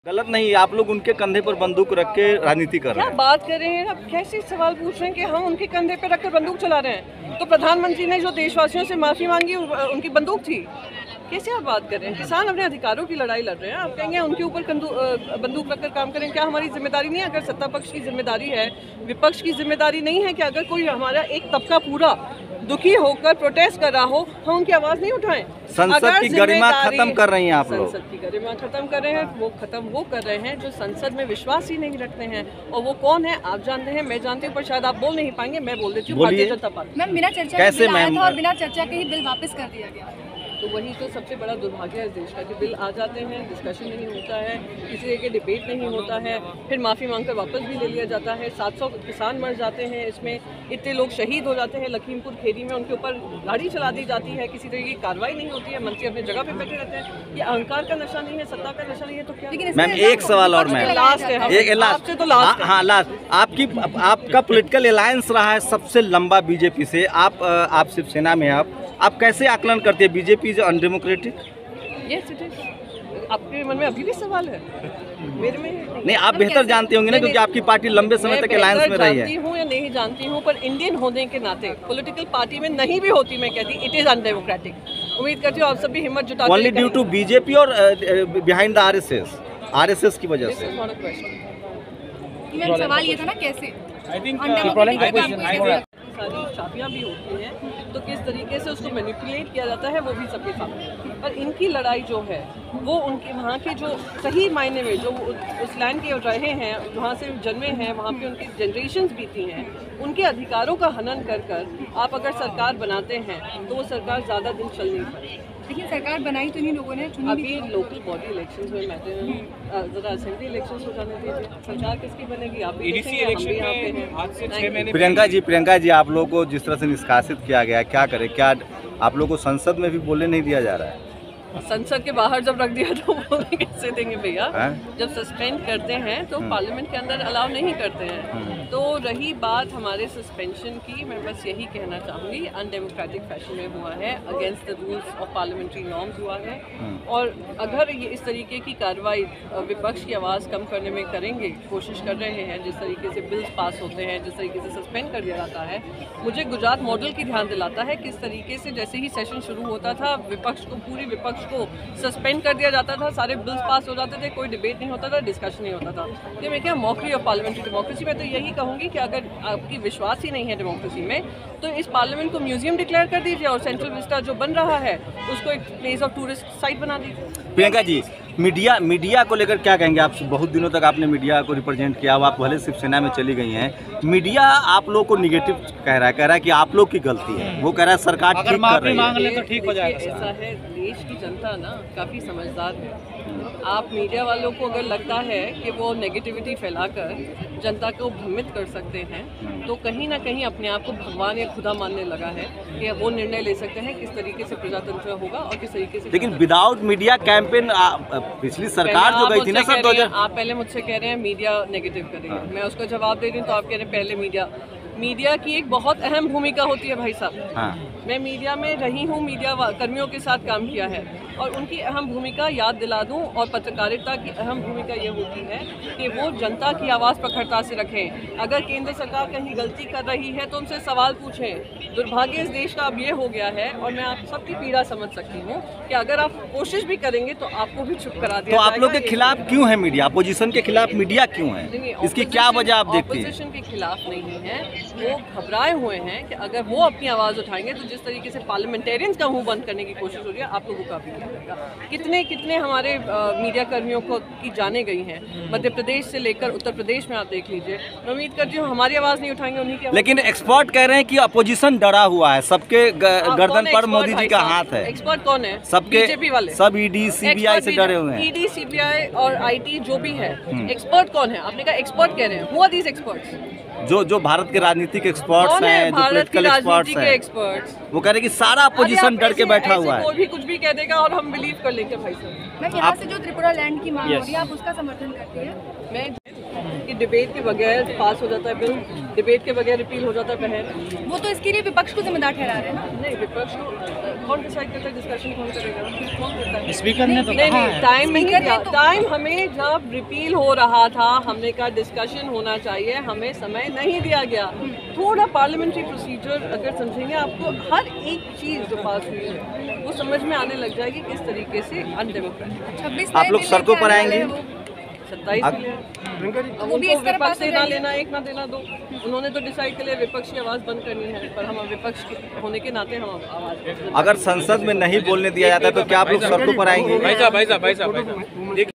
गलत नहीं, आप लोग उनके कंधे पर बंदूक रख के राजनीति कर रहे हैं। क्या बात कर रहे हैं आप? कैसे सवाल पूछ रहे हैं कि हम उनके कंधे पर रखकर बंदूक चला रहे हैं? तो प्रधानमंत्री ने जो देशवासियों से माफी मांगी उनकी बंदूक थी। कैसे आप बात कर रहे हैं? किसान अपने अधिकारों की लड़ाई लड़ रहे हैं, आप कहेंगे उनके ऊपर बंदूक रखकर काम करें? क्या हमारी जिम्मेदारी नहीं है? अगर सत्ता पक्ष की जिम्मेदारी है, विपक्ष की जिम्मेदारी नहीं है कि अगर कोई हमारा एक तबका पूरा दुखी होकर प्रोटेस्ट कर रहा हो, हम उनकी आवाज नहीं उठाएं? संसद की गरिमा खत्म कर रही हैं आप लोग। संसद की गरिमा खत्म कर रहे हैं। वो खत्म वो कर रहे हैं जो संसद में विश्वास ही नहीं रखते हैं। और वो कौन है आप जानते हैं, मैं जानती हूँ, पर शायद आप बोल नहीं पाएंगे, मैं बोल देती हूँ। भारतीय जनता पार्टी। मैम, बिना चर्चा के बिल आया था और बिना चर्चा के ही बिल वापस कर दिया गया। तो वही तो सबसे बड़ा दुर्भाग्य है इस देश का कि बिल आ जाते हैं, डिस्कशन नहीं होता है, किसी तरह के डिबेट नहीं होता है, फिर माफ़ी मांगकर वापस भी ले लिया जाता है। 700 किसान मर जाते हैं इसमें, इतने लोग शहीद हो जाते हैं लखीमपुर खेरी में, उनके ऊपर गाड़ी चला दी जाती है, किसी तरह की कार्रवाई नहीं होती है, मंत्री अपनी जगह पे बैठे रहते हैं। ये अहंकार का नशा नहीं है, सत्ता का नशा नहीं है तो क्या? मैम एक सवाल और, मैम लास्ट है, लास्ट तो लास्ट। हाँ लास्ट। आपका पॉलिटिकल अलायंस रहा है सबसे लंबा बीजेपी से, आप शिवसेना में आप कैसे आकलन करते हैं? BJP is undemocratic? Yes it is. आपके मन में अभी भी सवाल है? मेरे में नहीं, आप बेहतर जानते होंगे ना, क्योंकि आपकी पार्टी लंबे समय तक अलायंस में रही है। जानती हूँ या नहीं जानती हूँ, पर इंडियन होने के नाते पॉलिटिकल पार्टी में नहीं भी होती, मैं कहती इट इज अनडेमोक्रेटिक। उम्मीद करती हूँ आप सब भी हिम्मत जुटाते। ओनली ड्यू टू बीजेपी और बिहाइंड द आरएसएस की वजह से? सवाल ये था ना कैसे सारी चाबियां भी होती हैं, तो किस तरीके से उसको मैनिपुलेट किया जाता है वो भी सबके सामने। पर इनकी लड़ाई जो है वो उनके वहाँ के जो सही मायने में जो उस लैंड के रहे हैं, वहाँ से जन्मे हैं, वहाँ पे उनकी जनरेशन्स बीती हैं, उनके अधिकारों का हनन कर कर आप अगर सरकार बनाते हैं तो वो सरकार ज़्यादा दिन चल नहीं पाएगी। लेकिन सरकार बनाई तो नहीं लोगों ने, अभी लोकल बॉडी इलेक्शंस में मैं जरा असेंबली इलेक्शंस हो जाने दीजिए, सरकार किसकी बनेगी? आप प्रियंका जी आप लोगों को जिस तरह से निष्कासित किया गया, क्या करें? क्या आप लोगों को संसद में भी बोलने नहीं दिया जा रहा है? संसद के बाहर जब रख दिया तो बोलने कैसे देंगे भैया? जब सस्पेंड करते हैं तो पार्लियामेंट के अंदर अलाउ नहीं करते हैं। तो रही बात हमारे सस्पेंशन की, मैं बस यही कहना चाहूँगी, अनडेमोक्रेटिक फैशन में हुआ है, against the rules of parliamentary norms हुआ है। और अगर ये इस तरीके की कार्रवाई विपक्ष की आवाज़ कम करने में करेंगे, कोशिश कर रहे हैं, जिस तरीके से बिल्स पास होते हैं, जिस तरीके से सस्पेंड कर दिया जाता है, मुझे गुजरात मॉडल की ध्यान दिलाता है किस तरीके से जैसे ही सेशन शुरू होता था पूरी विपक्ष को सस्पेंड कर दिया जाता था, सारे बिल्स पास हो जाते थे, कोई डिबेट नहीं होता था, डिस्कशन नहीं होता था। ये मैं क्या मॉकरी ऑफ पार्लियामेंट्री डेमोक्रेसी। मैं तो यही कहूँगी कि अगर आपकी विश्वास ही नहीं है डेमोक्रेसी में तो इस पार्लियामेंट को म्यूजियम डिक्लेयर कर दीजिए और सेंट्रल विस्टा जो बन रहा है उसको एक प्लेस ऑफ टूरिस्ट साइट बना दीजिए। प्रियंका जी, मीडिया को लेकर क्या कहेंगे? आप बहुत दिनों तक आपने मीडिया को रिप्रेजेंट किया, आप पहले शिवसेना में चली गई हैं। मीडिया आप लोग को निगेटिव कह रहा है कि आप लोग की गलती है, वो कह रहा है सरकार ठीक कर रही है। तो ठीक हो जाएगा। ऐसा है, देश की जनता ना काफ़ी समझदार है। आप मीडिया वालों को अगर लगता है कि वो नेगेटिविटी फैलाकर जनता को भ्रमित कर सकते हैं तो कहीं ना कहीं अपने आप को भगवान या खुदा मानने लगा है कि वो निर्णय ले सकते हैं किस तरीके से प्रजातंत्र होगा और किस तरीके से। लेकिन विदाउट मीडिया कैंपेन पिछली सरकार जो गई थी ना सर, आप पहले मुझसे कह रहे हैं मीडिया नेगेटिव करेगी, मैं उसको जवाब दे रही हूँ तो आप कह रहे हैं पहले मीडिया की एक बहुत अहम भूमिका होती है भाई साहब। मैं मीडिया में रही हूँ, मीडिया कर्मियों के साथ काम किया है और उनकी अहम भूमिका याद दिला दूं। और पत्रकारिता की अहम भूमिका ये होती है कि वो जनता की आवाज़ प्रखरता से रखें। अगर केंद्र सरकार कहीं गलती कर रही है तो उनसे सवाल पूछें। दुर्भाग्य इस देश का अब ये हो गया है और मैं आप सबकी पीड़ा समझ सकती हूँ कि अगर आप कोशिश भी करेंगे तो आपको भी चुप करा दिया। तो आप लोग के खिलाफ क्यों है मीडिया? अपोजिशन के खिलाफ मीडिया क्यों है? इसकी क्या वजह आप देखती हैं? अपोजिशन के खिलाफ नहीं है, वो घबराए हुए हैं कि अगर वो अपनी आवाज़ उठाएंगे तो जिस तरीके से पार्लियामेंटेरियंस का मुंह बंद करने की कोशिश हो रही है आप लोगों का भी करेगा। कितने हमारे मीडिया कर्मियों को की जाने गई हैं, मध्य प्रदेश से लेकर उत्तर प्रदेश में आप देख लीजिए। मैं उम्मीद करती हूँ हमारी आवाज़ नहीं उठाएंगे उन्हीं की। लेकिन एक्सपर्ट कह रहे हैं कि अपोजिशन डरा हुआ है, सबके गर्दन पर मोदी जी का हाथ है। एक्सपर्ट कौन है? सबके बीजेपी वाले, सब ईडी सीबीआई से डरे हुए हैं। ईडी सीबीआई और आईटी जो भी है, एक्सपर्ट कौन है? आपने कहा एक्सपर्ट कह रहे हैं, हु आर दीस एक्सपर्ट्स? जो भारत के राजनीतिक एक्सपर्ट्स हैं, जो पॉलिटिकल एक्सपर्ट्स हैं, वो कह रहे हैं कि सारा अपोजिशन डर के बैठा हुआ है। कोई भी कुछ भी कह देगा और हम बिलीव कर लेंगे भाई साहब। मैं यहाँ से जो त्रिपुरा लैंड की मांग हो रही है आप उसका समर्थन करती हैं? मैं कि डिबेट के बगैर पास हो जाता है बिल, डिबेट के बगैर रिपील हो जाता है बहन। वो तो इसके लिए विपक्ष को जिम्मेदार ठहरा रहे हैं ना? नहीं, विपक्ष को कौन डिसाइड करता है डिस्कशन कौन करेगा? कौन करता है? स्पीकर ने तो नहीं कहा नहीं, है। टाइम नहीं दिया। टाइम हमें जब रिपील हो रहा था हमने कहा डिस्कशन होना चाहिए, हमें समय नहीं दिया गया। थोड़ा पार्लियामेंट्री प्रोसीजर अगर समझेंगे आपको हर एक चीज़ जो पास हुई है वो समझ में आने लग जाएगी किस तरीके से अनडेमोक्रेटिक। 26 आप लोग सड़कों पर आएंगे? 27 के लिए अब वो भी उनको इस तरह विपक्ष पास हो देना जाएगी। लेना एक ना देना दो। उन्होंने तो डिसाइड के लिए विपक्ष की आवाज़ बंद करनी है, पर हम विपक्ष के होने के नाते हम आवाज़ अगर संसद में नहीं बोलने दिया जाता है तो क्या आप लोग सड़कों पर आएंगे? भाई साहब